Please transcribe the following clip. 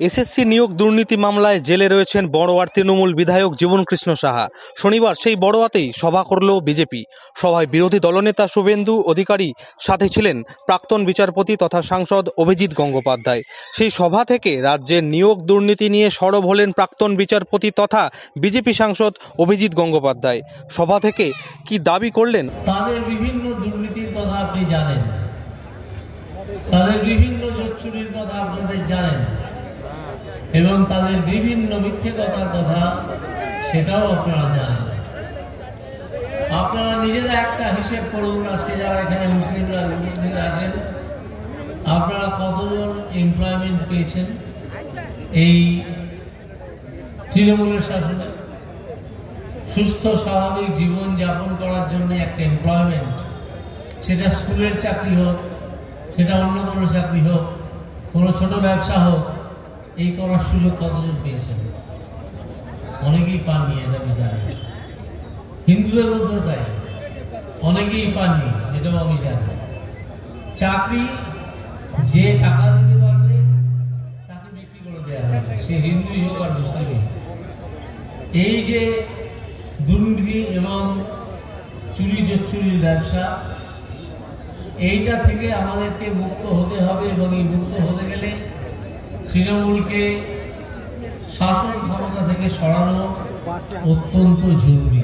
SSC নিয়োগ দুর্নীতি মামলায় জেলে রয়েছেন বড়োয়ার তৃণমূল বিধায়ক জীবনকৃষ্ণ সাহা। শনিবার সেই বড়োয়াতেই সভা করল বিজেপি। সভায় বিরোধী দলনেতা শুভেন্দু অধিকারী, সাথে ছিলেন প্রাক্তন বিচারপতি তথা সাংসদ অভিজিৎ গঙ্গোপাধ্যায়। সেই সভা থেকে রাজ্যের নিয়োগ দুর্নীতি নিয়ে সরব হলেন প্রাক্তন বিচারপতি তথা বিজেপি সাংসদ অভিজিৎ গঙ্গোপাধ্যায়। সভা থেকে কি দাবি করলেন? তাদের বিভিন্ন দুর্নীতির কথা আপনি জানেন, তাদের বিভিন্ন জোচ্চুরির কথা আপনাদের জানেন, এবং তাদের বিভিন্ন মিথ্যে কথার কথা সেটাও আপনারা জানেন। আপনারা নিজেরা একটা হিসেব করুন, আজকে যারা এখানে মুসলিমরা উপস্থিত আছেন, আপনারা কতজন এমপ্লয়মেন্ট পেয়েছেন এই তৃণমূলের শাসনে? সুস্থ স্বাভাবিক জীবন যাপন করার জন্য একটা এমপ্লয়মেন্ট, সেটা স্কুলের চাকরি হোক, সেটা অন্য কোনো চাকরি হোক, কোনো ছোট ব্যবসা হোক, এই করার সুযোগ কতজন পেয়েছেন? অনেকেই পাননি, এটা আমি জানি। হিন্দুদের মধ্যেও তাই, অনেকেই পাননি, এটাও আমি জানি। চাকরি যে টাকা দিতে পারবে তাকে বিক্রি করে দেওয়া হয়েছে, সে হিন্দুই হোক আর মুসলিমই। এই যে দুর্নীতি এবং চুরি জোচ্চুরির ব্যবসা, এইটা থেকে আমাদেরকে মুক্ত হতে হবে, এবং এই মুক্ত হতে গেলে তৃণমূলকে শাসন ক্ষমতা থেকে সরানো অত্যন্ত জরুরি।